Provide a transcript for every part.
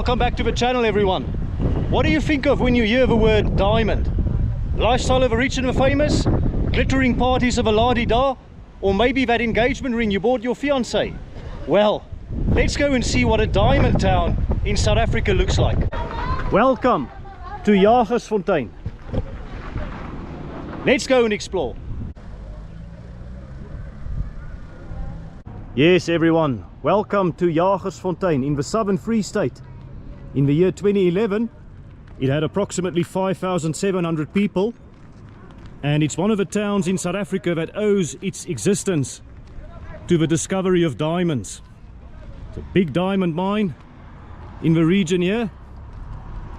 Welcome back to the channel, everyone. What do you think of when you hear the word diamond? Lifestyle of a rich and the famous? Glittering parties of a la-di-da? Or maybe that engagement ring you bought your fiancé? Well, let's go and see what a diamond town in South Africa looks like. Welcome to Jagersfontein. Let's go and explore. Yes, everyone, welcome to Jagersfontein in the Southern Free State. In the year 2011, it had approximately 5,700 people, and it's one of the towns in South Africa that owes its existence to the discovery of diamonds. It's a big diamond mine in the region here,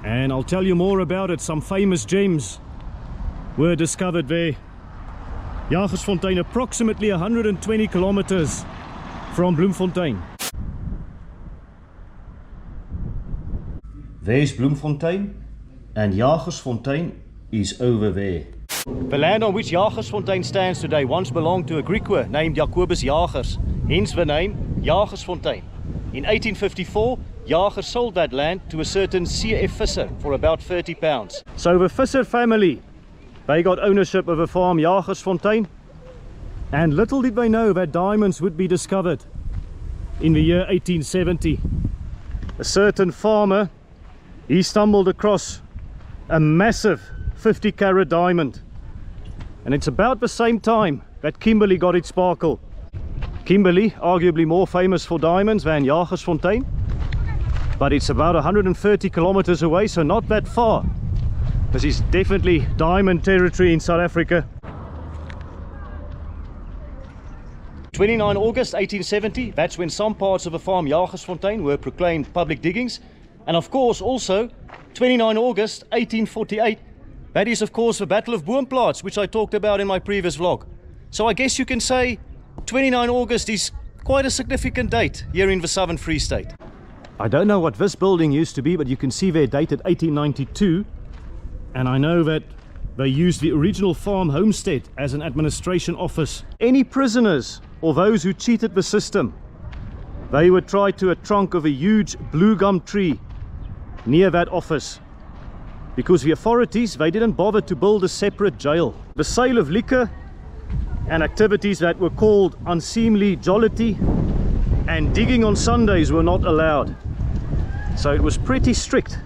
and I'll tell you more about it. Some famous gems were discovered there. Jagersfontein, approximately 120 kilometers from Bloemfontein. There's Bloemfontein, and Jagersfontein is over there. The land on which Jagersfontein stands today once belonged to a Griquer named Jacobus Jagers, hence the name Jagersfontein. In 1854, Jagers sold that land to a certain C.F. Visser for about £30. So the Visser family, they got ownership of the farm Jagersfontein, and little did they know that diamonds would be discovered in the year 1870. A certain farmer, he stumbled across a massive 50-carat diamond, and it's about the same time that Kimberley got its sparkle. Kimberley, arguably more famous for diamonds than Jagersfontein, but it's about 130 kilometers away, so not that far. This is definitely diamond territory in South Africa. 29 August 1870, that's when some parts of the farm Jagersfontein were proclaimed public diggings. And of course also 29 August 1848, that is of course the Battle of Bloemfontein, which I talked about in my previous vlog. So I guess you can say 29 August is quite a significant date here in the Southern Free State. I don't know what this building used to be, but you can see they're dated 1892, and I know that they used the original farm homestead as an administration office. Any prisoners or those who cheated the system, they were tied to a trunk of a huge blue gum tree near that office, because the authorities, they didn't bother to build a separate jail. The sale of liquor and activities that were called unseemly jollity and digging on Sundays were not allowed, so it was pretty strict.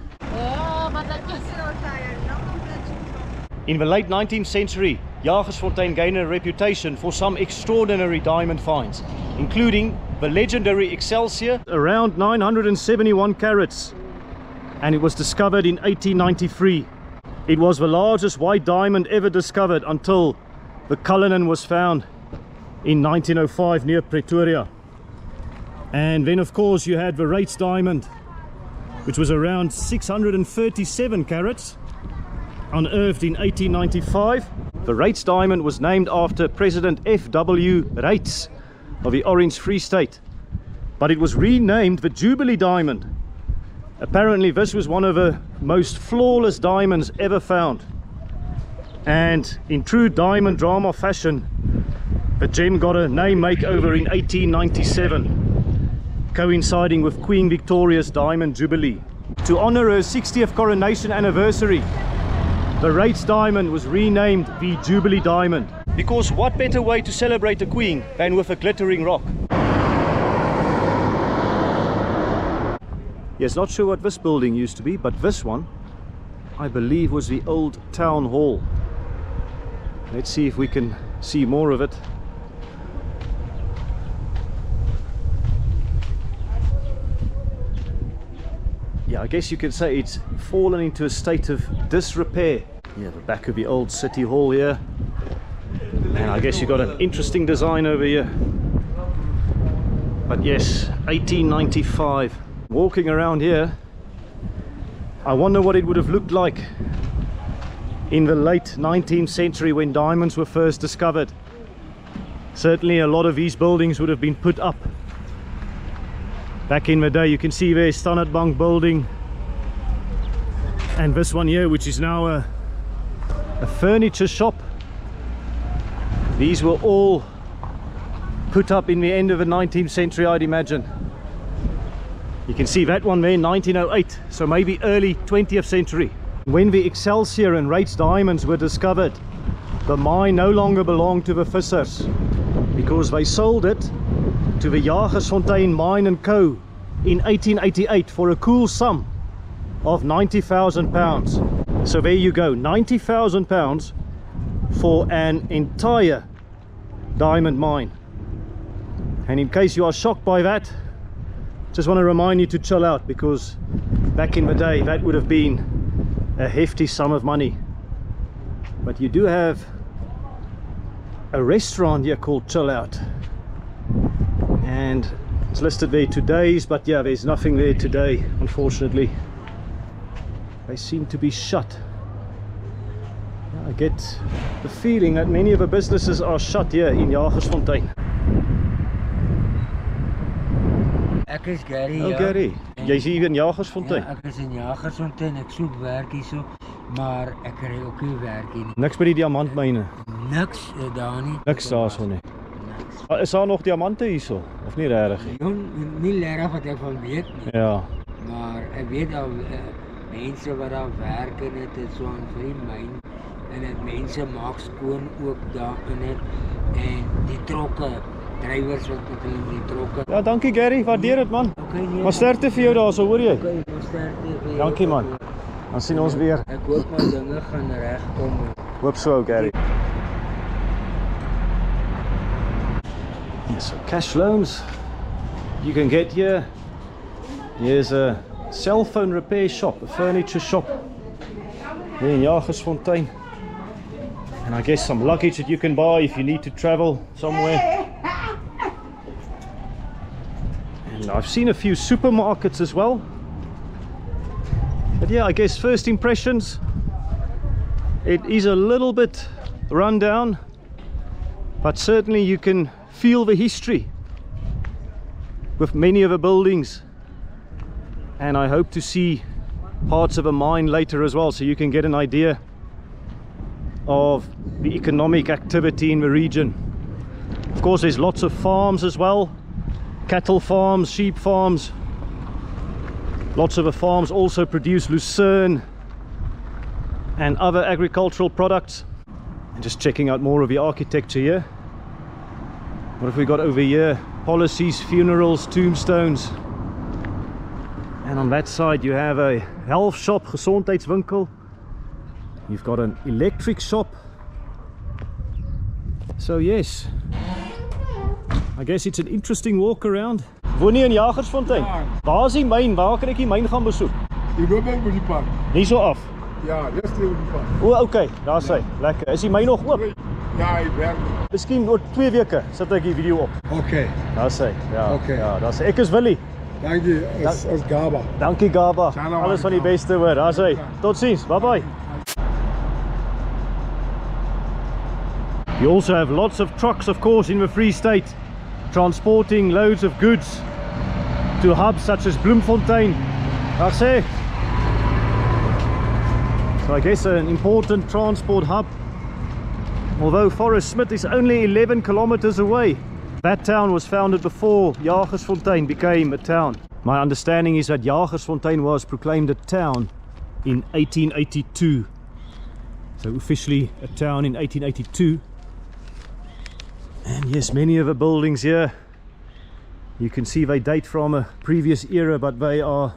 In the late 19th century, Jagersfontein gained a reputation for some extraordinary diamond finds, including the legendary Excelsior, around 971 carats, and it was discovered in 1893. It was the largest white diamond ever discovered until the Cullinan was found in 1905 near Pretoria. And then of course you had the Rates diamond, which was around 637 carats, unearthed in 1895. The Rates diamond was named after President F.W. Rates of the Orange Free State, but it was renamed the Jubilee diamond. Apparently this was one of the most flawless diamonds ever found, and in true diamond drama fashion, the gem got a name makeover in 1897, coinciding with Queen Victoria's Diamond Jubilee. To honor her 60th coronation anniversary, the Rates diamond was renamed the Jubilee diamond. Because what better way to celebrate the Queen than with a glittering rock? Yes, not sure what this building used to be, but this one, I believe, was the old town hall. Let's see if we can see more of it. Yeah, I guess you could say it's fallen into a state of disrepair. Yeah, the back of the old city hall here. And I guess you've got an interesting design over here. But yes, 1895. Walking around here, I wonder what it would have looked like in the late 19th century when diamonds were first discovered. Certainly a lot of these buildings would have been put up back in the day. You can see there's Standard building, and this one here, which is now a furniture shop. These were all put up in the end of the 19th century, I'd imagine. You can see that one there, 1908, so maybe early 20th century. When the Excelsior and Rates diamonds were discovered, the mine no longer belonged to the Vissers because they sold it to the Jagersfontein Mine and Co. in 1888 for a cool sum of £90,000. So there you go, £90,000 for an entire diamond mine. And in case you are shocked by that, just want to remind you to chill out, because back in the day that would have been a hefty sum of money. But you do have a restaurant here called Chill Out, and it's listed there today's, but yeah, there's nothing there today, unfortunately. They seem to be shut. I get the feeling that many of the businesses are shut here in Jagersfontein. Ek is Gary. Oh, ja. Gary, jy's hier in Jagersfontein. Ja, ek is in Jagersfontein. Ek soek werk hierso, maar ek kry ook nie werk hier nie. Niks by die diamantmyne. Niks daar nie. Niks daarso nie. Niks. Is daar nog diamante hierso? Of nie regtig? Nie regtig wat ek van weet nie. Ja. Maar ek weet al mense wat daar werk in dit is so aan vir die myn. En dit mense maak skoon ook daar in dit. En die trokke, drywers wat met hulle die trokke. Ja, dankie Gary, waardeer dit man. Okay, nee. Maar sterkte vir jou daarso, hoor jy? Okay, sterkte vir jou. Dankie man. Dan sien ons weer. Ek hoop my dinge gaan regkom. Hoop so, Gary. Yes, so cash loans you can get here. Here's a cell phone repair shop, a furniture shop here in Jagersfontein. And I guess some luggage that you can buy if you need to travel somewhere. And I've seen a few supermarkets as well. But yeah, I guess first impressions, it is a little bit run down, but certainly you can feel the history with many of the buildings. And I hope to see parts of a mine later as well, so you can get an idea of the economic activity in the region. Of course, there's lots of farms as well, cattle farms, sheep farms. Lots of the farms also produce lucerne and other agricultural products. And just checking out more of the architecture here. What have we got over here? Policies, funerals, tombstones. And on that side you have a health shop, gezondheidswinkel. You've got an electric shop. So yes, I guess it's an interesting walk around. Woon nie in Jagersfontein? Ja. Waar is die myn? Waar kan ek die myn gaan besoek? Die loop net by die pad. Nie so af. Ja, dis die pad. O, okay, daar's hy. Lekker. Is die myn nog oop? Ja, hy werk. Miskien oor 2 weke sit ek die video op. Okay. Daar's hy. Ja. Okay. Ja, daar's hy. Ek is Willie. Dankie, is Gaba. Dankie Gaba. Sjana, Alles van die beste hoor. Daar's hy. Totsiens. Bye bye. You also have lots of trucks, of course, in the Free State, transporting loads of goods to hubs such as Bloemfontein. That's it. So I guess an important transport hub, although Fauresmith is only 11 kilometers away. That town was founded before Jagersfontein became a town. My understanding is that Jagersfontein was proclaimed a town in 1882. So officially a town in 1882. And yes, many of the buildings here, you can see they date from a previous era, but they are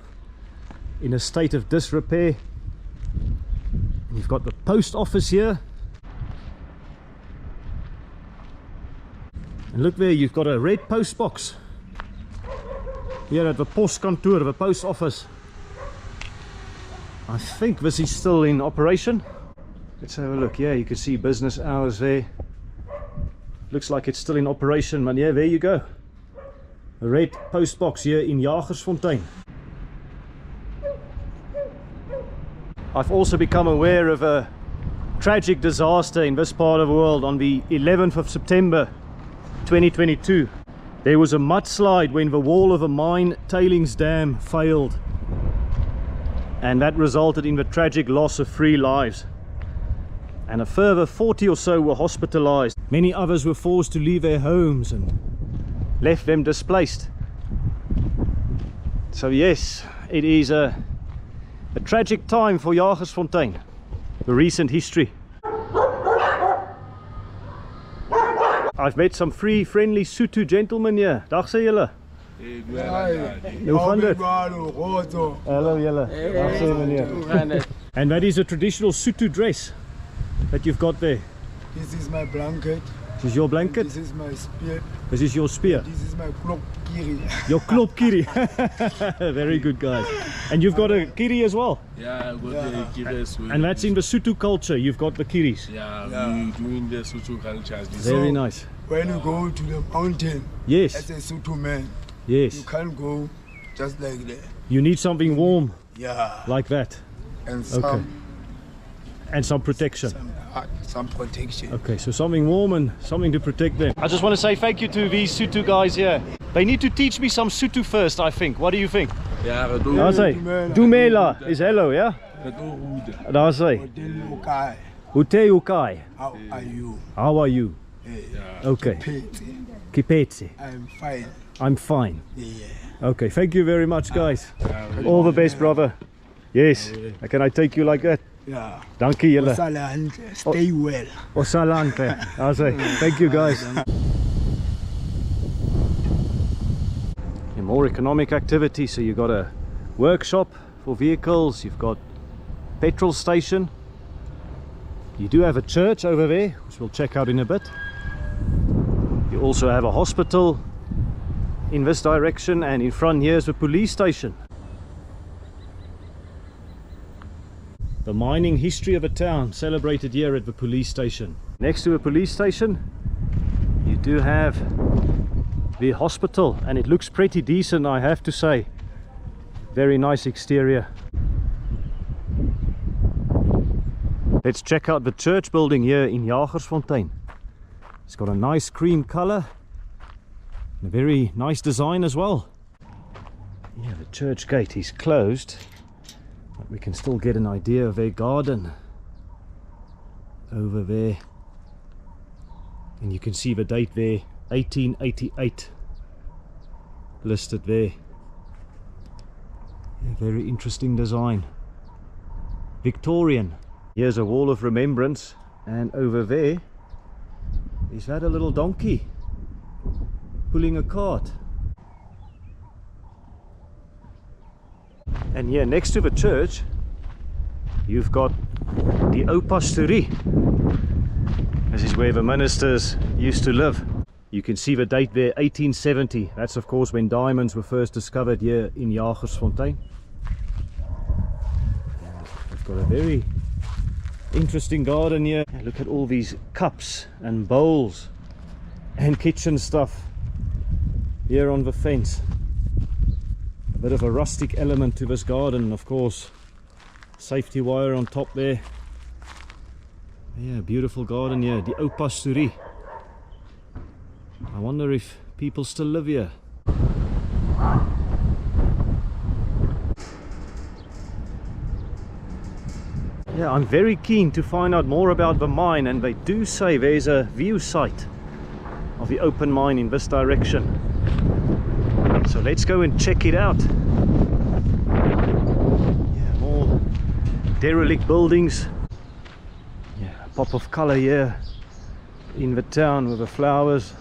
in a state of disrepair. And you've got the post office here. And look there, you've got a red post box here at the postkantoor, the post office. I think this is still in operation. Let's have a look. Yeah, you can see business hours there. Looks like it's still in operation, but yeah, there you go. A red post box here in Jagersfontein. I've also become aware of a tragic disaster in this part of the world on the 11th of September 2022. There was a mudslide when the wall of a mine tailings dam failed, and that resulted in the tragic loss of 3 lives. And a further 40 or so were hospitalized. Many others were forced to leave their homes and left them displaced. So yes, it is a tragic time for Jagersfontein, the recent history. I've met some free, friendly Sotho gentlemen here. Dag sê julle. Hoe gaan dit? Hallo julle. Dag sê meneer. And that is a traditional Sotho dress that you've got there. This is my blanket. This is your blanket? This is my spear. This is your spear? This is my klopkiri. Your klopkiri. Very good, guys. And you've got a kiri as well? Yeah, I've got the kiris. And that's in the Sotho culture, you've got the kiris? Yeah, we're doing the Sotho culture. Very nice. When you go to the mountain, Yes. as a Sotho man, Yes. you can't go just like that. You need something warm Yeah. like that. And Okay. And some protection. some protection. Okay, so something warm and something to protect them. I just want to say thank you to these Sotho guys here. They need to teach me some Sotho first, I think. What do you think? Yeah, we Daar do. sê, Dumela is hello, yeah? Daar sê, Okay. Ute ukai. How are you? How are you? Yeah. Okay. Pete, Kipetse. I'm fine. I'm fine. Yeah. Okay, thank you very much, guys. All the best, brother. Yes. Can I take you like that? Yeah. Dankie julle. Saland, stay well. Osalante. Daar sê, thank you, guys. More economic activity, so you've got a workshop for vehicles, you've got petrol station, you do have a church over there, which we'll check out in a bit. You also have a hospital in this direction, and in front here is the police station. The mining history of a town celebrated here at the police station. Next to the police station you do have the hospital, and it looks pretty decent, I have to say. Very nice exterior. Let's check out the church building here in Jagersfontein. It's got a nice cream color and a very nice design as well. Yeah, the church gate is closed, but we can still get an idea of their garden over there, and you can see the date there, 1888 listed there. Yeah, very interesting design, Victorian. Here's a wall of remembrance, and over there is that a little donkey pulling a cart. And here next to the church you've got the opasterie. This is where the ministers used to live. You can see the date there, 1870. That's of course when diamonds were first discovered here in Jagersfontein. We've got a very interesting garden here. Look at all these cups and bowls and kitchen stuff here on the fence. A bit of a rustic element to this garden, of course. Safety wire on top there. Yeah, beautiful garden here, the opasterie. I wonder if people still live here. Yeah, I'm very keen to find out more about the mine, and they do say there's a view site of the open mine in this direction. So let's go and check it out. Yeah, more derelict buildings. Yeah, a pop of color here in the town with the flowers.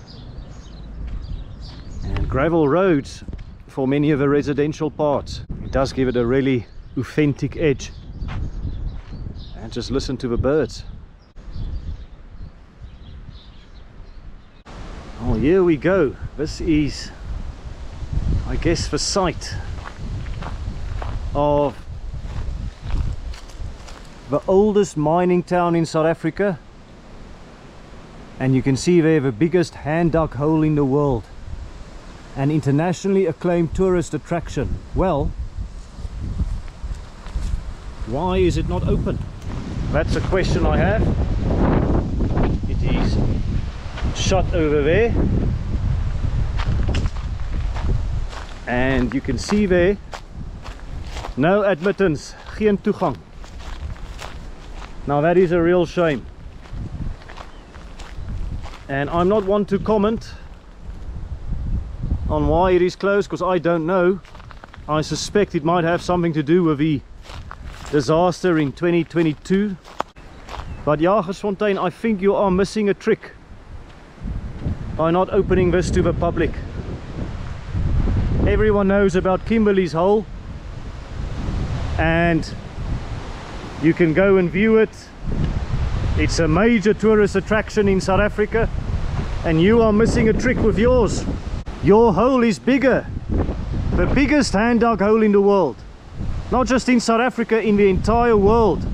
And gravel roads for many of the residential parts. It does give it a really authentic edge. And just listen to the birds. Oh, here we go. This is, I guess, the site of the oldest mining town in South Africa. And you can see there the biggest hand-dug hole in the world. An internationally acclaimed tourist attraction. Well, why is it not open? That's a question I have. It is shut over there, and you can see there, no admittance, geen toegang. Now that is a real shame, and I'm not one to comment on why it is closed, because I don't know. I suspect it might have something to do with the disaster in 2022. But Jagersfontein, I think you are missing a trick by not opening this to the public. Everyone knows about Kimberley's hole, and you can go and view it. It's a major tourist attraction in South Africa, and you are missing a trick with yours. Your hole is bigger, the biggest hand dug hole in the world, not just in South Africa, in the entire world.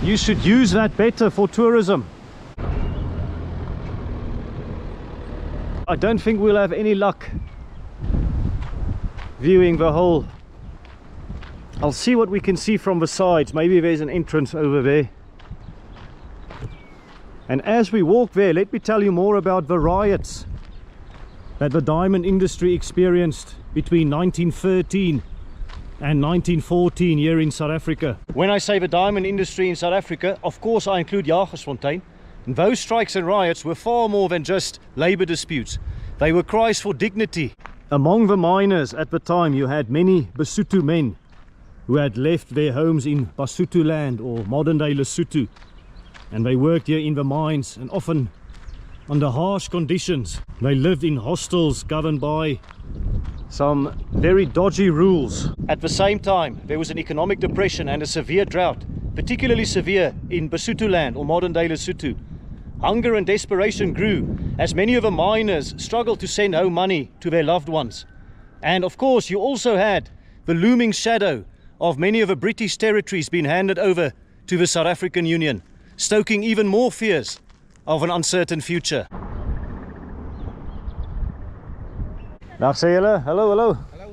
You should use that better for tourism. I don't think we'll have any luck viewing the hole. I'll see what we can see from the sides. Maybe there's an entrance over there. And as we walk there, let me tell you more about the riots that the diamond industry experienced between 1913 and 1914 here in South Africa. When I say the diamond industry in South Africa, of course I include Jagersfontein. And those strikes and riots were far more than just labor disputes. They were cries for dignity. Among the miners at the time, you had many Basotho men who had left their homes in Basotho land, or modern day Lesotho, and they worked here in the mines, and often under harsh conditions. They lived in hostels governed by some very dodgy rules. At the same time, there was an economic depression and a severe drought, particularly severe in Basotho land, or modern day Lesotho. Hunger and desperation grew as many of the miners struggled to send home money to their loved ones. And of course, you also had the looming shadow of many of the British territories being handed over to the South African Union, stoking even more fears of an uncertain future. Dag sê julle, hallo, hallo. Hallo.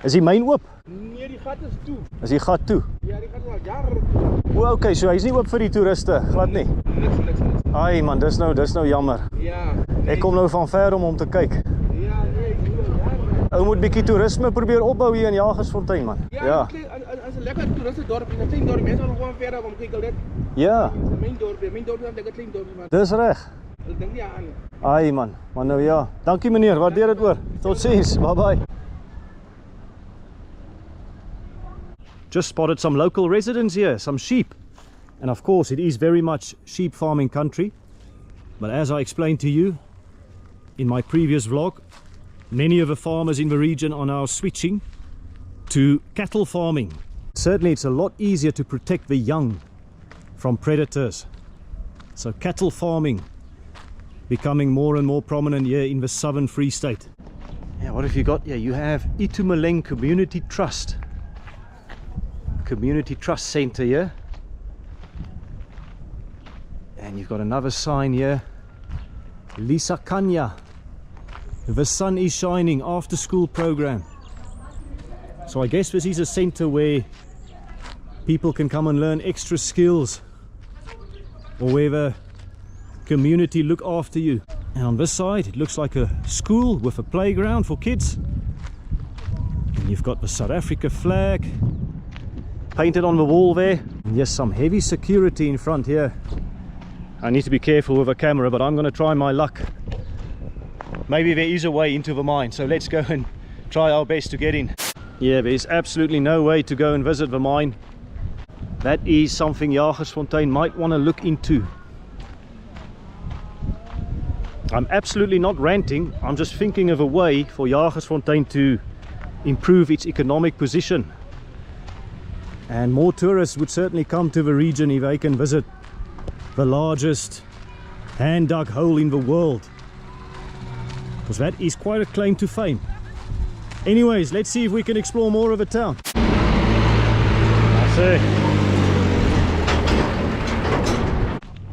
Is die myn oop? Nee, die gat is toe. Is die gat toe? Ja, die gat al jare. O, okay, so hy's nie oop vir die toeriste, glad nie. Niks. Ai man, dis nou jammer. Ja. Ek kom nou van ver om te kyk. Ja, nee, ek wil jare. Ou moet bietjie toerisme probeer opbou hier in Jagersfontein, man. Ja, as 'n lekker toeriste dorp, 'n klein dorp, mense wil gewoon ver om kyk al dit. Ja, Mijn dorp is 'n klein dorp, maar dis reg. ek dink nie aan nie. Ai man, maar nou ja. Dankie meneer, waardeer dit hoor. Totsiens, bye bye. Just spotted some local residents here, some sheep. And of course it is very much sheep farming country. But as I explained to you in my previous vlog, many of the farmers in the region are now switching to cattle farming. Certainly it's a lot easier to protect the young from predators. So cattle farming becoming more and more prominent here in the Southern Free State. Yeah, what have you got here? You have Itumeleng Community Trust. Community Trust Center here. And you've got another sign here. Lisa Kanya. The sun is shining after school program. So I guess this is a center where people can come and learn extra skills, or where the community look after you. And on this side it looks like a school with a playground for kids. And you've got the South Africa flag painted on the wall there. And yes, some heavy security in front here. I need to be careful with a camera, but I'm going to try my luck. Maybe there is a way into the mine, so let's go and try our best to get in. Yeah, there's absolutely no way to go and visit the mine. That is something Jagersfontein might want to look into. I'm absolutely not ranting, I'm just thinking of a way for Jagersfontein to improve its economic position. And more tourists would certainly come to the region if they can visit the largest hand-dug hole in the world, because that is quite a claim to fame. Anyways, let's see if we can explore more of the town. That's it.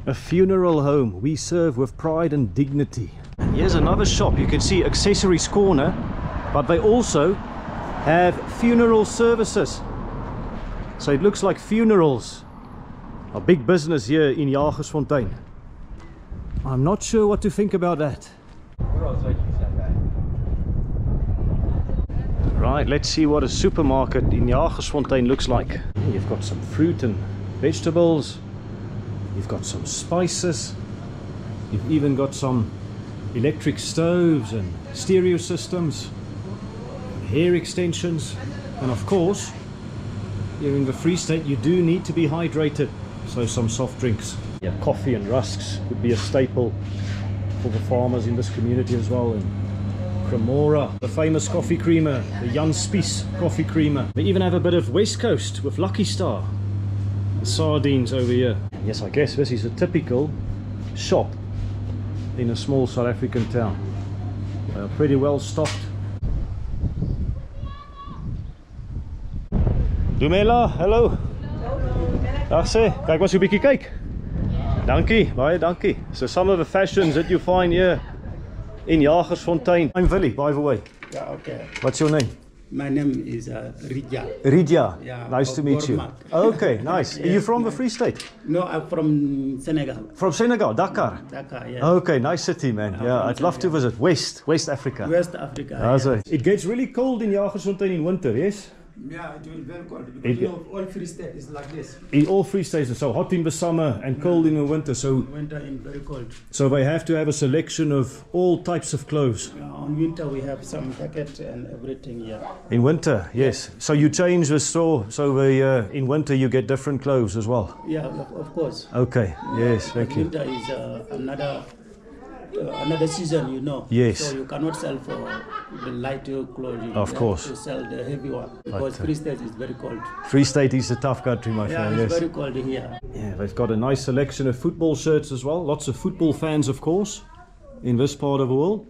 A funeral home we serve with pride and dignity. And here's another shop. You can see Accessories Corner, but they also have funeral services. So it looks like funerals are big business here in Jagersfontein. I'm not sure what to think about that. Right, let's see what a supermarket in Jagersfontein looks like. You've got some fruit and vegetables. You've got some spices. You've even got some electric stoves and stereo systems. hair extensions, and of course, here in the Free State you do need to be hydrated, so some soft drinks. Yeah, coffee and rusks would be a staple for the farmers in this community as well. And Cremora, the famous coffee creamer, the Jan Spies coffee creamer. They even have a bit of West Coast with Lucky Star. The sardines over here. And yes, I guess this is a typical shop in a small South African town. They are pretty well stocked. Dumela, hallo. Dag sê, kyk maar so 'n bietjie kyk. Dankie, baie dankie. So some of the fashions that you find here in Jagersfontein. I'm Willie, by the way. Yeah, okay. What's your name? My name is Rija. Ridja. Yeah, Nice to meet you. Gormak. Okay, nice. Are you from the Free State? No, I'm from Senegal. From Senegal, Dakar. Dakar, yes. Okay, nice city, man. Yeah, from I'd love to visit West Africa. West Africa. That's yeah. right. It gets really cold in Jagersfontein in winter, yes? Yeah, it will be very cold because It- you know all Free State is like this. In all Free States are so hot in the summer and cold in the winter, so Winter is very cold. they have to have a selection of all types of clothes. On winter we have some jacket and everything. Yeah. In winter, yes. So you change the store, so in winter you get different clothes as well. Yeah, of course. Okay, yes, thank you. Winter is another season, you know. Yes. So you cannot sell for the lighter clothes. You Of have course. to sell the heavy one because Free State is very cold. Free State is a tough country, my Yeah, friend, it's yes. very cold here. Yeah, they've got a nice selection of football shirts as well. Lots of football fans, of course, in this part of the world.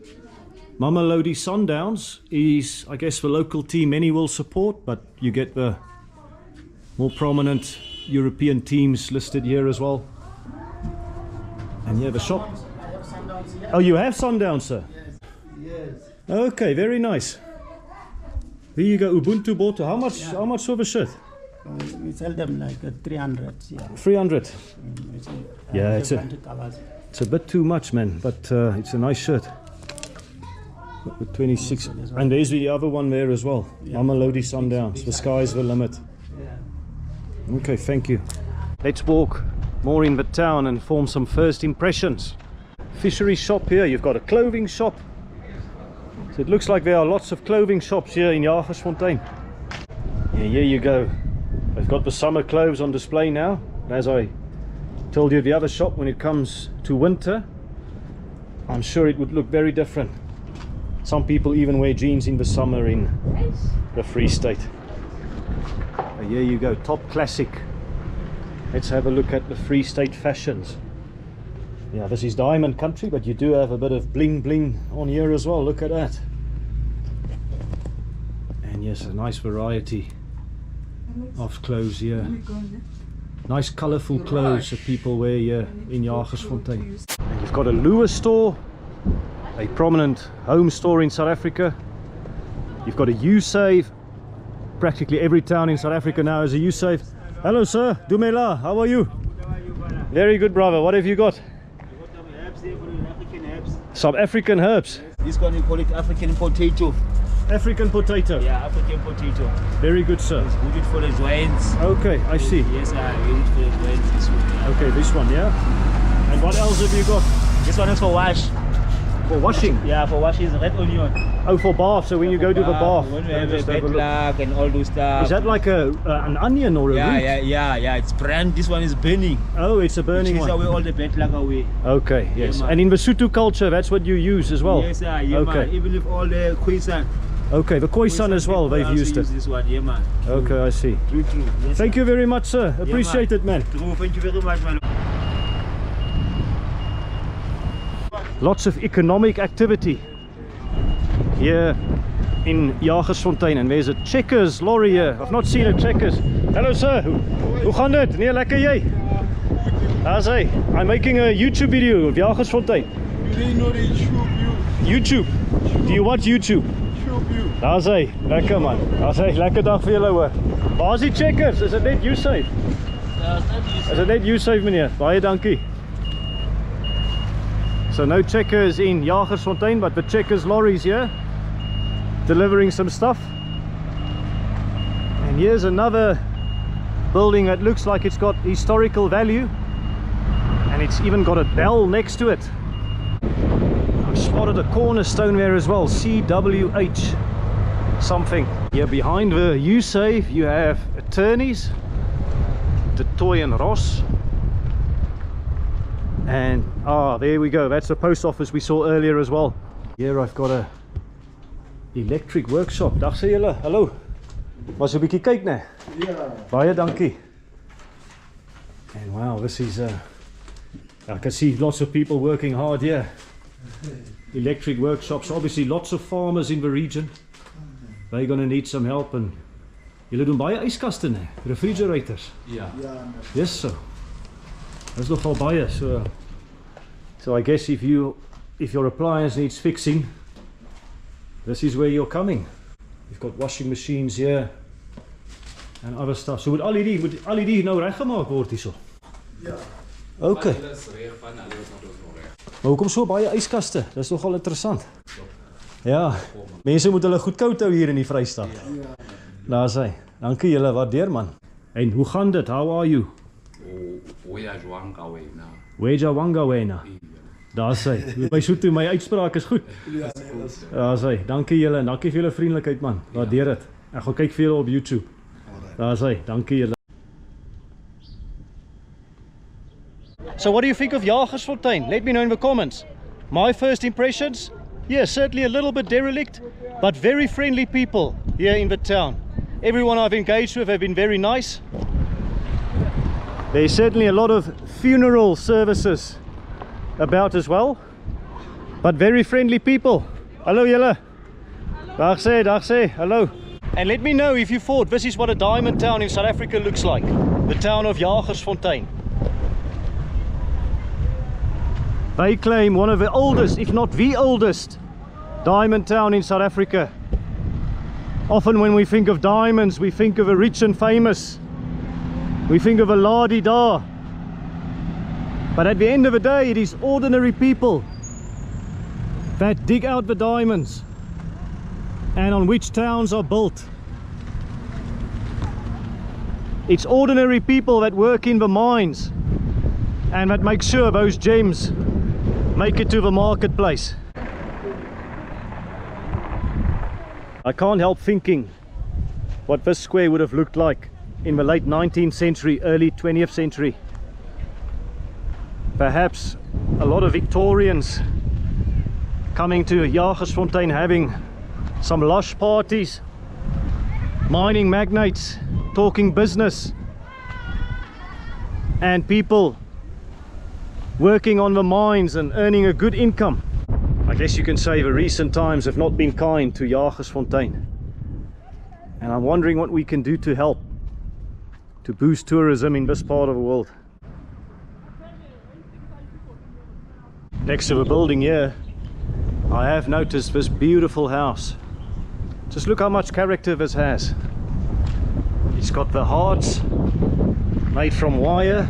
Mamelodi Sundowns is, I guess, the local team many will support, but you get the more prominent European teams listed here as well. And yeah, the shop. Oh, you have Sundowns, sir? Yes. Okay, very nice. Here you go, Ubuntu Boto. How much for the shirt? We sell them like 300. Yeah. 300. Yeah, it's a- different colors. It's a bit too much, man, but it's a nice shirt. With 26. And there's the other one there as well. Mamelodi Sundowns. The sky's the limit. Yeah. Okay, thank you. Let's walk more in the town and form some first impressions. Fishery shop here. You've got a clothing shop. So it looks like there are lots of clothing shops here in Jagersfontein. Yeah, here you go. They've got the summer clothes on display now. As I told you, the other shop, when it comes to winter, I'm sure it would look very different. Some people even wear jeans in the summer in the Free State. Here you go, top classic. Let's have a look at the Free State fashions. Yeah, this is diamond country, but you do have a bit of bling bling on here as well. Look at that. And yes, a nice variety of clothes here. Nice colourful clothes that people wear here in Jagersfontein. And you've got a Lewis store, a prominent home store in South Africa. You've got a U-Save. Practically every town in South Africa now has a U-Save. Hello sir, Dumela, how are you? Very good, brother. What have you got? Some African herbs. This one we call it African potato. African potato. Yeah, African potato. Very good, sir. It's good for the joints. Okay, I see. Yes, I use it for the joints. This one. Yeah. Okay, this one, yeah. And what else have you got? This one is for wash. For washing? Yeah, for wash is red onion. Oh, for bath. So when you go to the bath, when we you have a just have bed a look. lag and all those stuff. Is that like an onion or a root? Yeah. It's brand. This one is burning. Oh, it's a burning Which is one. away all the bed lag away. Okay, yes. man. And in the Sutu culture, that's what you use as well? Yes, sir. Yeah, Okay. man. Even if all the Khoisan. Okay, the Khoisan as well, they've used it. Use this one, yeah, man. Okay, I see. True. Yes, Thank you very much, sir. Appreciate it, man. True. Thank you very much, man. Lots of economic activity here in Jagersfontein, and there's a Checkers lorry here. I've not seen a Checkers. Hello sir, hoe gaan dit? Nee, lekker jy? Daar's hy. I'm making a YouTube video of Jagersfontein. You didn't know they shoot you. YouTube. Do you watch YouTube? Shoot you. Daar's hy. Lekker man. Daar's hy. Lekker dag vir julle hoor. Waar is die Checkers? Is dit net U-Save? Ja, Is dit net U-Save meneer? Baie dankie. So no Checkers in Jagersfontein, but the Checkers lorries here delivering some stuff. And here's another building that looks like it's got historical value, and it's even got a bell next to it. I've spotted a cornerstone there as well, CWH. something. Here behind the U-Save you have attorneys, De Toy and Ross. And there we go, that's the post office we saw earlier as well. Here I've got a electric workshop. Dag sê julle, hallo. Was 'n bietjie kyk nê? Yeah. Baie dankie. And wow, this is I can see lots of people working hard here. Electric workshops, obviously lots of farmers in the region. They're going to need some help. And julle doen baie yskaste nê, refrigerators. Ja. Yes so. There's nogal baie, so I guess if your appliance needs fixing, this is where you're coming. You've got washing machines here and other stuff. So moet al die nou reggemaak word hierso? Ja. Okay. Maar hoekom so baie yskaste? Dis nogal interessant. Ja. Mense moet hulle goed koud hou hier in die Vrystaat. Ja. Daar sê. Dankie julle, waardeer man. En hoe gaan dit? How are you? Weja wanga wena. Daar sê. My soet my uitspraak is goed. Ja. Daar sê. Dankie julle en dankie vir julle vriendelikheid man. Waardeer dit. Ek gaan kyk vir julle op YouTube. Daar sê. Dankie julle. So what do you think of Jagersfontein? Let me know in the comments. My first impressions? Yeah, certainly a little bit derelict, but very friendly people here in the town. Everyone I've engaged with have been very nice. There's certainly a lot of funeral services about as well, but very friendly people. Hallo julle. Dag sê, hallo. And let me know if you thought this is what a diamond town in South Africa looks like. The town of Jagersfontein. They claim one of the oldest, if not the oldest, diamond town in South Africa. Often when we think of diamonds, we think of a rich and famous. We think of a la-di-da. But at the end of the day, it is ordinary people that dig out the diamonds and on which towns are built. It's ordinary people that work in the mines and that make sure those gems make it to the marketplace. I can't help thinking what this square would have looked like in the late 19th century, early 20th century. Perhaps a lot of Victorians coming to Jagersfontein, having some lush parties, mining magnates talking business, and people working on the mines and earning a good income. I guess you can say the recent times have not been kind to Jagersfontein, and I'm wondering what we can do to help to boost tourism in this part of the world. Next to the building here, I have noticed this beautiful house. Just look how much character this has. It's got the hearts made from wire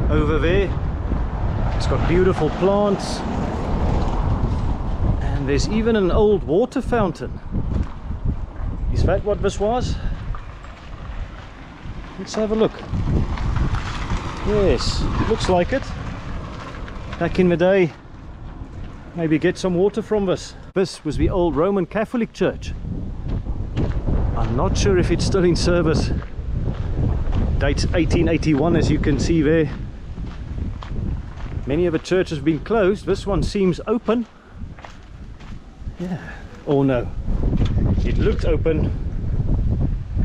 over there. It's got beautiful plants, and there's even an old water fountain. Is that what this was? Let's have a look. Yes, looks like it. Back in the day, maybe get some water from this. This was the old Roman Catholic church. I'm not sure if it's still in service. Dates 1881, as you can see there. Many of the churches have been closed. This one seems open. Yeah. Oh no. It looked open,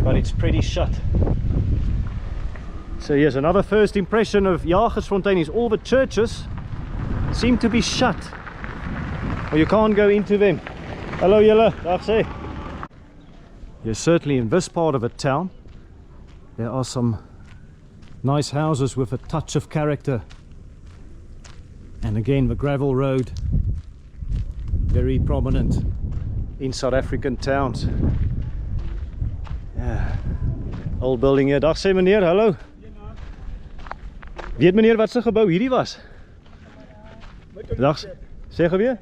but it's pretty shut. So here's another first impression of Jagersfontein is all the churches seem to be shut, or you can't go into them. Hello julle, dag sê. Yes, certainly in this part of the town there are some nice houses with a touch of character. And again, the gravel road, very prominent in South African towns. Yeah. Old building here. Dag sê meneer, hallo. Weet meneer wat se gebou hierdie was? Dag, sê gou weer?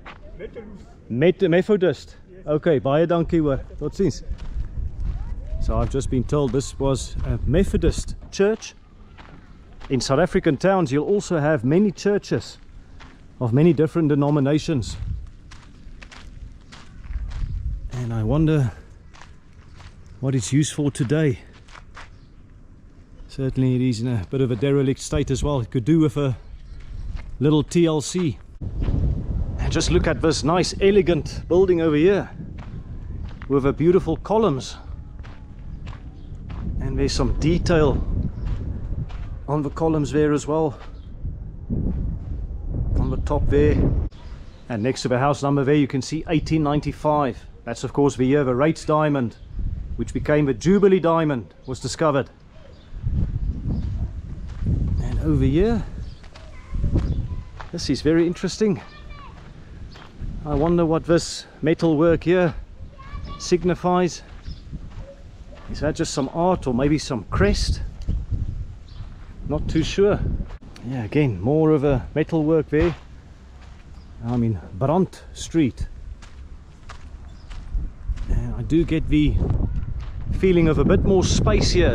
Methodist. Okay, baie dankie hoor. Totsiens. So I've just been told this was a Methodist church. In South African towns you'll also have many churches of many different denominations, and I wonder what it's used for today. Certainly it is in a bit of a derelict state as well. It could do with a little TLC. And just look at this nice elegant building over here with a beautiful columns, and there's some detail on the columns there as well, on the top there. And next to the house number there you can see 1895. That's of course the year the Rates diamond, which became the Jubilee diamond, was discovered. And over here, this is very interesting. I wonder what this metal work here signifies. Is that just some art or maybe some crest? Not too sure. Yeah, again, more of a metal work there. I'm in Brand Street. And I do get the feeling of a bit more space here.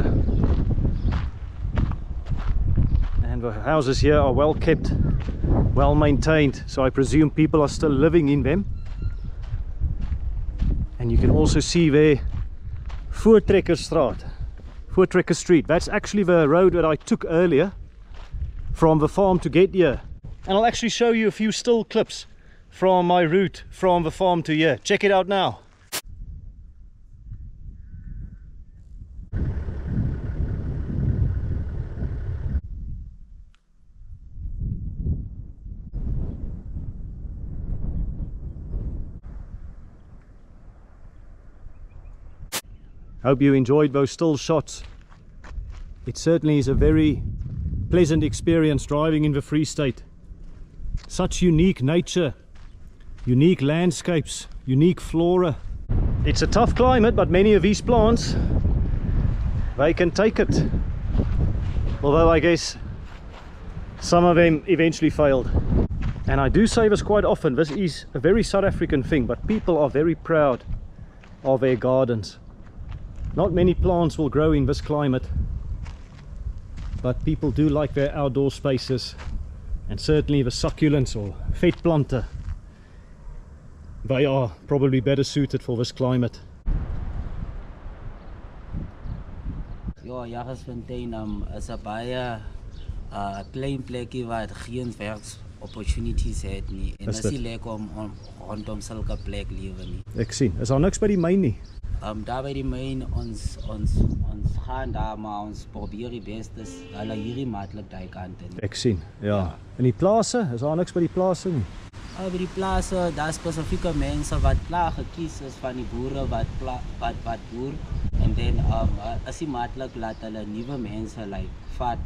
And the houses here are well kept, well maintained, so I presume people are still living in them. And you can also see there Voortrekker Street. That's actually the road that I took earlier from the farm to get here. And I'll actually show you a few still clips from my route from the farm to here. Check it out now. Hope you enjoyed those still shots. It certainly is a very pleasant experience driving in the Free State. Such unique nature, unique landscapes, unique flora. It's a tough climate, but many of these plants, they can take it. Although I guess some of them eventually failed. And I do say this quite often, this is a very South African thing, but people are very proud of their gardens. Not many plants will grow in this climate, but people do like their outdoor spaces, and certainly the succulents or vetplante, they are probably better suited for this climate. Ja, Jagersfontein is 'n baie klein plekkie wat geen werksopportunities het nie, en is nie lekker om rondom sulke plek lewe nie. Ek sien, is daar niks by die myn nie? Daar by die myn, ons gaan daar, maar ons probeer die beste, hulle hierdie maklik daai kant in. Ek sien, ja. En die plase, is daar niks by die plase nie? By die plase, daar spesifieke mense wat klaar gekies is van die boere wat boer, en dan is die maklik laat hulle nuwe mense vat,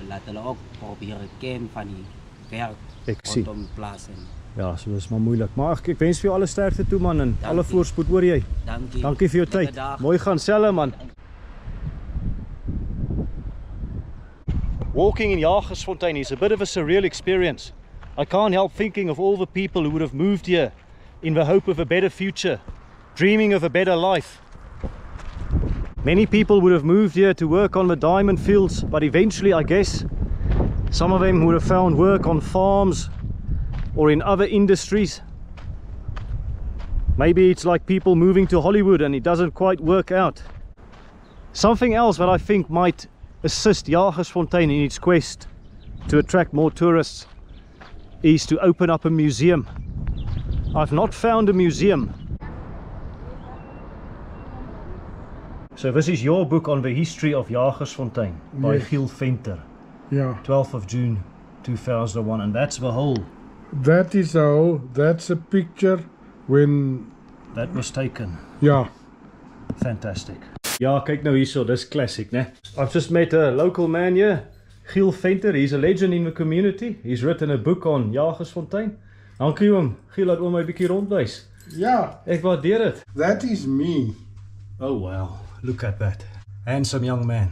laat hulle ook probeer ken van die werk rondom plase. Ja, so is maar moeilik. Maar ek wens vir jou alle sterkte toe man, en alle voorspoed oor jy. Dankie. Dankie vir jou tyd. Mooi gaan selle man. Walking in Jagersfontein is a bit of a surreal experience. I can't help thinking of all the people who would have moved here in the hope of a better future, dreaming of a better life. Many people would have moved here to work on the diamond fields, but eventually I guess some of them would have found work on farms or in other industries. Maybe it's like people moving to Hollywood and it doesn't quite work out. Something else that I think might assist Jagersfontein in its quest to attract more tourists is to open up a museum. I've not found a museum. So this is your book on the history of Jagersfontein by Giel Venter. Yeah. 12th of June 2001, and that's the whole. That is how, that's a picture when... That was taken. Yeah. Fantastic. Ja, kyk nou hierso, dis classic, né? I've just met a local man here, Giel Venter. He's a legend in the community. He's written a book on Jagersfontein. Dankie oom. Giel, laat oom my bietjie rondwys. Yeah. Ek waardeer dit. That is me. Oh wow, look at that. Handsome young man.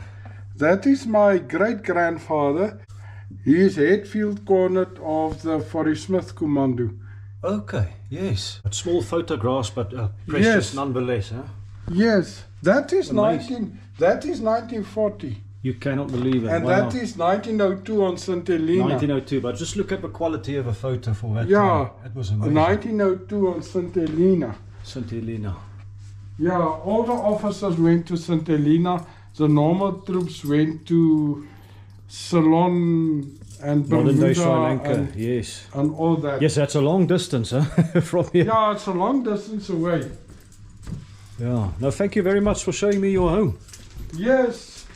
That is my great-grandfather. He is head field cornet of the Fauresmith commando. Okay, yes. But small photographs, but precious nonetheless, huh? Yes, that is 1940. You cannot believe it. And that is 1902 on St. Helena. 1902, but just look at the quality of a photo for that Yeah, time. It was amazing. 1902 on St. Helena. St. Helena. Yeah, all the officers went to St. Helena. The normal troops went to Ceylon and Modern day Sri Bermuda Lanka, yes. and all that. Yes, that's a long distance, huh? From here. Yeah, it's a long distance away. Yeah. No, thank you very much for showing me your home. Yes,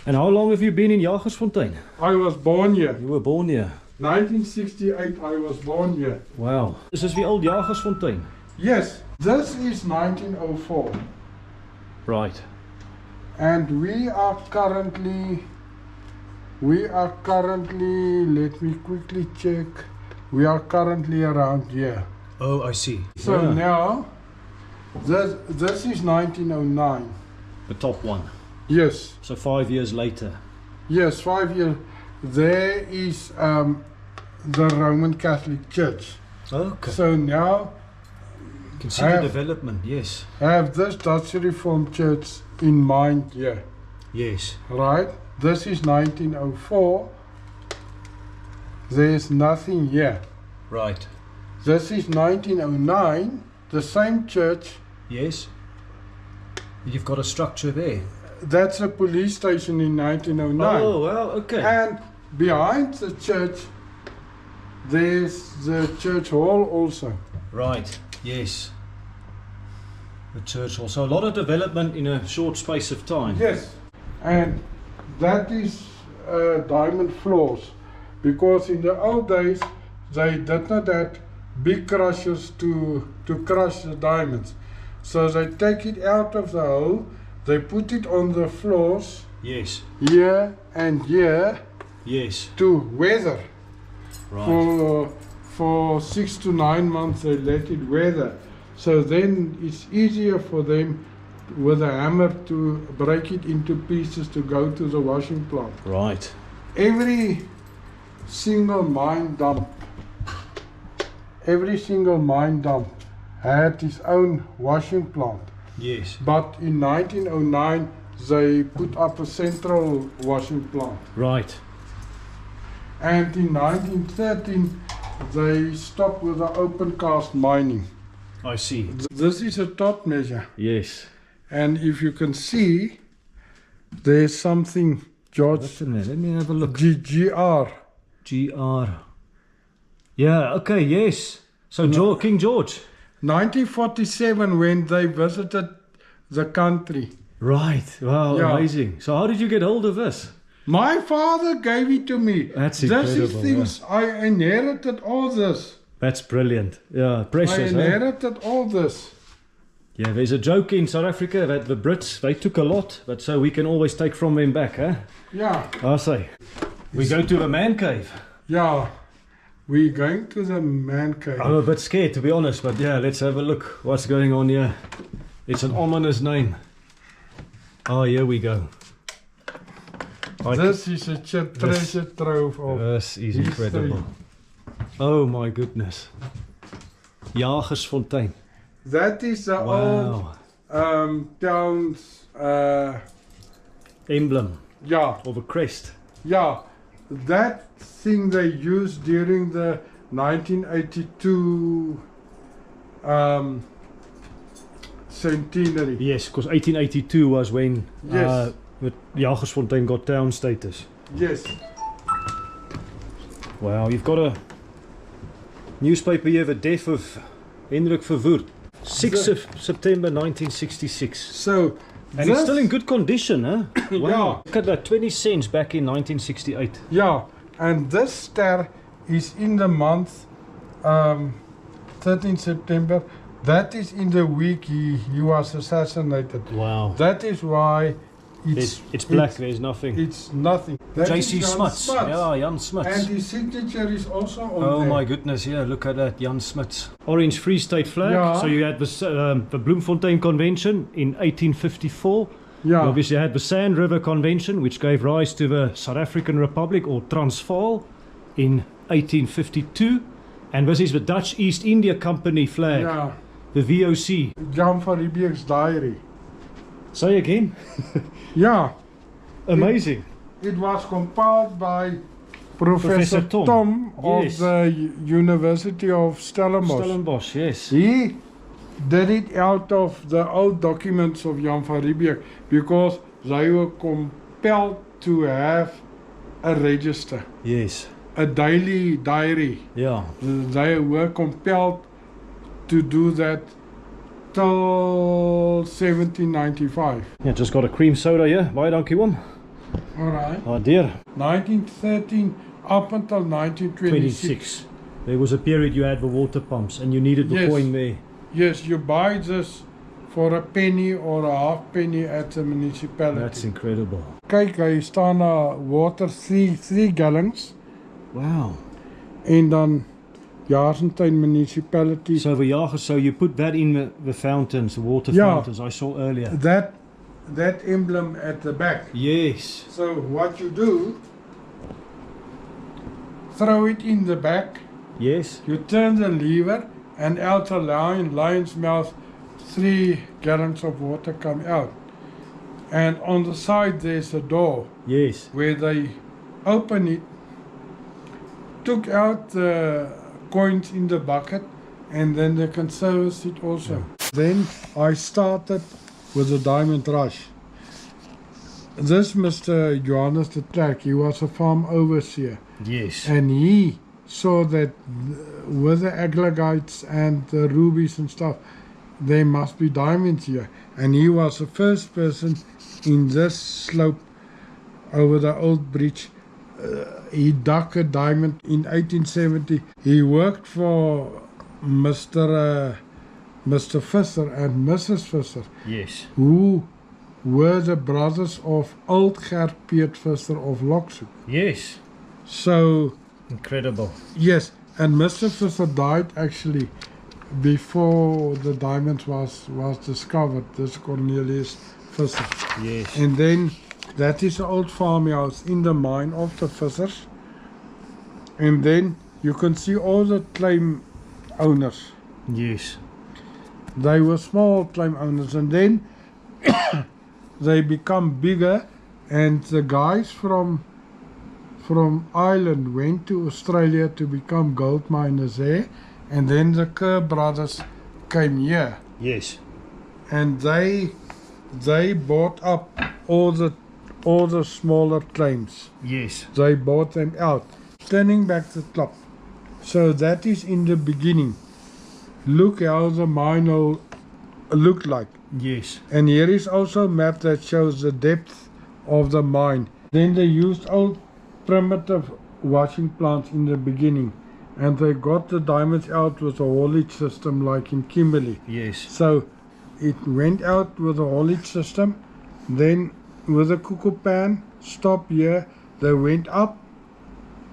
And how long have you been in Jagersfontein? I was born here. You were born here. 1968, I was born here. Wow. This is the old Jagersfontein. Yes, this is 1904. Right. And we are currently, let me quickly check, we are currently around here. Oh, I see. So Yeah. now, this is 1909. The top one. Yes, So 5 years later. yes, 5 years. There is the Roman Catholic Church. Okay. So now, You can see the development, yes. I have this Dutch Reformed Church in mind here, Yes. right? This is 1904. There's nothing here. Right. This is 1909, the same church. Yes. You've got a structure there. That's a police station in 1909. Oh, well, okay. And behind the church, there's the church hall also. Right, yes. The church hall. So a lot of development in a short space of time. Yes, and that is diamond floors, because in the old days they did not have big crushers to crush the diamonds. So they take it out of the hole, they put it on the floors Yes. here and here Yes. to weather. Right. For 6 to 9 months they let it weather. So then it's easier for them with a hammer to break it into pieces to go to the washing plant. Right. Every single mine dump had its own washing plant. Yes. But in 1909 they put up a central washing plant. Right. And in 1913 they stopped with the open cast mining. I see. This is a top measure. Yes. And if you can see, there's something, George, What's in there? Let me have a look. GR. GR. Yeah, okay, yes. So King George. 1947 when they visited the country. Right. Wow, Yeah. amazing. So how did you get hold of this? My father gave it to me. That's This is incredible, things, I inherited all this. That's brilliant. Yeah, I precious, huh? inherited all this. Yeah, there's a joke in South Africa that the Brits, they took a lot, but so we can always take from them back, huh? Yeah, I say. We go to the man cave. yeah. We're going to the man cave. I'm a bit scared, to be honest, but yeah, let's have a look. What's going on here? It's an ominous name. Oh, here we go. This is a treasure trove of This is history. incredible. Oh my goodness. Jagersfontein. That is the Wow. old town's, Emblem yeah, of a crest. yeah. That thing they used during the 1982 centenary. Yes, because 1882 was when Yes. the Jagersfontein got town status. Yes. Wow, you've got a newspaper here, the death of Hendrik Verwoerd. 6th of September 1966. So, And it's still in good condition, huh? Wow. Yeah. Look at that, 20 cents back in 1968. yeah, and this star is in the month 13 September. That is in the week he was assassinated. Wow. That is why It's black, there's nothing. It's nothing. That J.C. is Jan Smuts. Yeah, Jan Smuts. And his signature is also on Oh there. my goodness, yeah, look at that, Jan Smuts. Orange Free State flag. Yeah. So you had the Bloemfontein Convention in 1854. Yeah. You obviously had the Sand River Convention, which gave rise to the South African Republic, or Transvaal, in 1852. And this is the Dutch East India Company flag, Yeah. the VOC. Jan van Riebeek's diary. Say again. Yeah. Amazing. It was compiled by Professor Tom. Tom of Yes. the University of Stellenbosch. Stellenbosch, yes. He did it out of the old documents of Jan van Riebeeck because they were compelled to have a register, Yes. a daily diary. Yeah. They were compelled to do that till 1795. Yeah, just got a cream soda here. Baie dankie oom. Alright. Oh dear. 1913 up until 1926. 26. There was a period you had the water pumps and you needed the Yes. coin there. Yes, you buy this for a penny or a half penny at the municipality. That's incredible. Kyk, hy staan water 3 gallons Wow. en dan Jagersfontein municipality. So so you put that in the fountains, the water Yeah. fountains I saw earlier. That emblem at the back. Yes. So what you do, throw it in the back, Yes. you turn the lever and out a lion's mouth 3 gallons of water come out. And on the side there's a door Yes. where they open it, took out the coins in the bucket, and then they can service it also. Then I started with the diamond rush. This Mr. Johannes de Trek, he was a farm overseer, Yes. and he saw that with the aglagites and the rubies and stuff, there must be diamonds here. And he was the first person in this slope over the old bridge. He dug a diamond in 1870. He worked for Mr. Visser and Mrs. Visser, Yes. who were the brothers of old Gert Piet Visser of Lokshoek. Yes. So, Incredible. yes, and Mr. Visser died actually before the diamonds was discovered, this Cornelius Visser. Yes. And then that is the old farmhouse in the mine of the Vissers. And then you can see all the claim owners. Yes. They were small claim owners, and then they become bigger, and the guys from Ireland went to Australia to become gold miners there, and then the Kerr brothers came here, Yes. and they bought up all the smaller claims. Yes. They bought them out. Turning back the clock. So that is in the beginning. Look how the mine will look like. Yes. And here is also a map that shows the depth of the mine. Then they used old primitive washing plants in the beginning, and they got the diamonds out with a haulage system like in Kimberley. Yes. So it went out with a haulage system, then with a cuckoo pan, stop here, they went up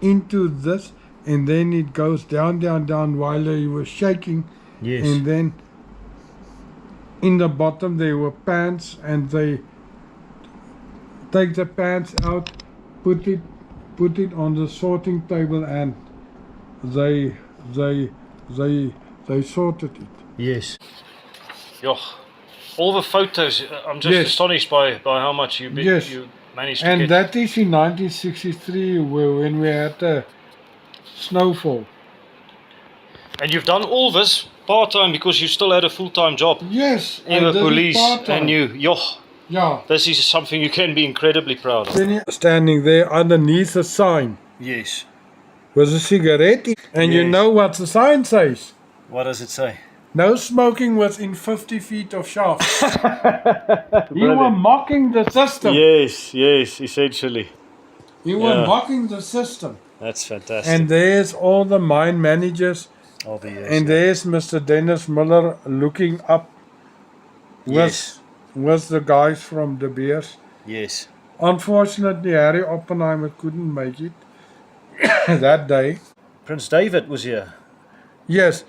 into this, and then it goes down, down, down while they were shaking. Yes. And then in the bottom there were pans, and they take the pans out, put it on the sorting table, and they sorted it. Yes. Yo, all the photos, I'm just Yes. astonished by how much you Yes. you managed to And get. that is in 1963 when we had a snowfall. And you've done all this part-time because you still had a full-time job Yes, in I the did it police, part-time. and Yeah. this is something you can be incredibly proud of. Then you're standing there underneath a sign Yes. with a cigarette, and you Yes. know what the sign says. What does it say? No smoking within 50 feet of shaft. You were mocking the system. Yes, essentially. You were Yeah. mocking the system. That's fantastic. And there's all the mine managers, all the years. and there's Mr. Dennis Miller looking up Yes. with the guys from De Beers. Yes. Unfortunately, Harry Oppenheimer couldn't make it that day. Prince David was here. Yes,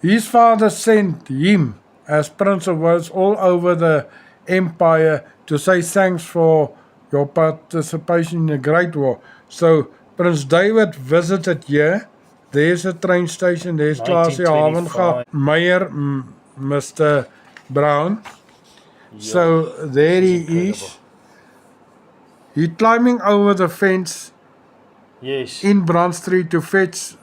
his father sent him as Prince of Wales all over the empire to say thanks for your participation in the Great War. So Prince David visited here. There's a train station, there's Klasie 1925. Havenga, Meyer, Mr. Brown. So there he is. He's climbing over the fence Yes. in Brand Street to fetch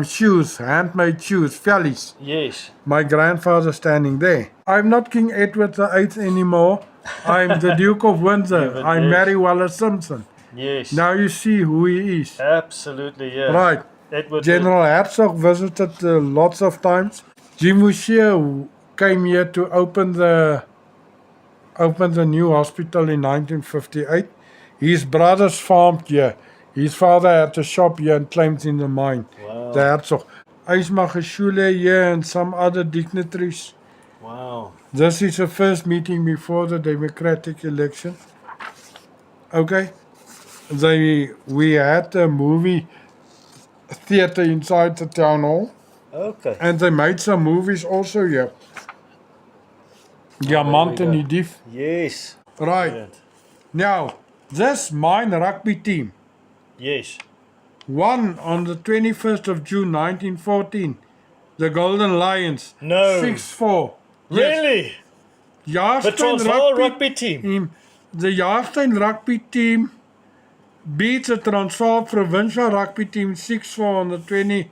shoes, handmade shoes, vellies. Yes. My grandfather standing there. I'm not King Edward VIII anymore. I'm the Duke of Windsor. I'm yes. Mary Wallace Simpson. Yes. Now you see who he is. Absolutely, yeah. Right. Edward. General Herzog visited lots of times. Jim Boucher came here to open the new hospital in 1958. His brothers farmed here. His father had a shop here and claims in the mine. Wow. The Herzog. Ijsmacher here and some other dignitaries. Wow. This is the first meeting before the democratic election. Okay. We had a movie theater inside the town hall. Okay. And they made some movies also here. Diamant en die Dief. Yes. Right. Brilliant. Now, this mine rugby team Yes. won on the 21st of June 1914. The Golden Lions. No. 6-4. Really? The Jagersfontein Transvaal rugby team. The Jagersfontein rugby team beats the Transvaal provincial rugby team 6-4 on the 21st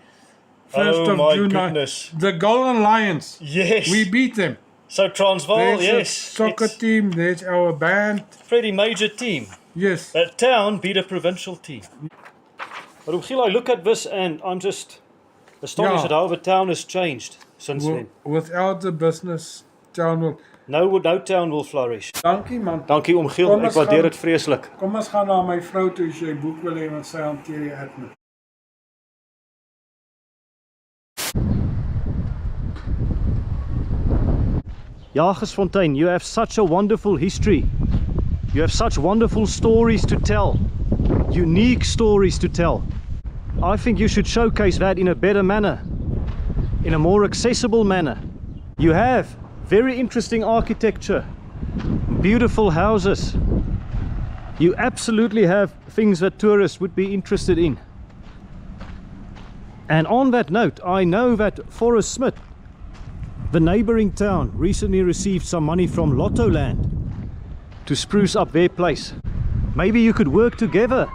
Oh of my June. goodness. The Golden Lions. Yes. We beat them. So Transvaal, There's a yes. soccer It's team, there's our band. pretty major team. Yes. That town beat a provincial team. But I look at this and I'm just astonished Yeah. at how the town has changed since then. Without the business, town will... No town will flourish. Dankie man. Dankie om Giel, Kom ek ons waardeer gaan- dit vreeslik. Kom ons gaan na my vrou toe as jy boek wil hê, want sy hanteer die admin. Jagersfontein, you have such a wonderful history. You have such wonderful stories to tell. Unique stories to tell. I think you should showcase that in a better manner. In a more accessible manner. You have very interesting architecture. Beautiful houses. You absolutely have things that tourists would be interested in. And on that note, I know that Fauresmith, the neighboring town, recently received some money from Lotto Land to spruce up their place. Maybe you could work together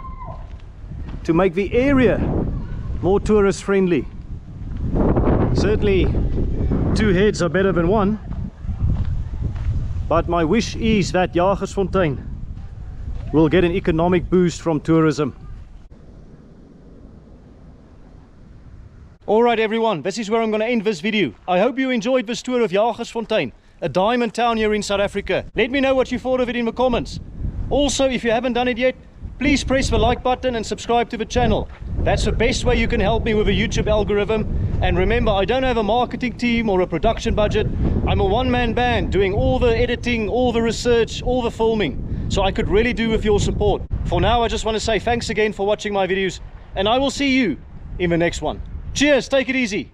to make the area more tourist friendly. Certainly two heads are better than one, but my wish is that Jagersfontein will get an economic boost from tourism. Alright everyone, this is where I'm going to end this video. I hope you enjoyed this tour of Jagersfontein, a diamond town here in South Africa. Let me know what you thought of it in the comments. Also, if you haven't done it yet, please press the like button and subscribe to the channel. That's the best way you can help me with a YouTube algorithm. And remember, I don't have a marketing team or a production budget. I'm a one-man band doing all the editing, all the research, all the filming. So I could really do with your support. For now, I just want to say thanks again for watching my videos, and I will see you in the next one. Cheers, take it easy.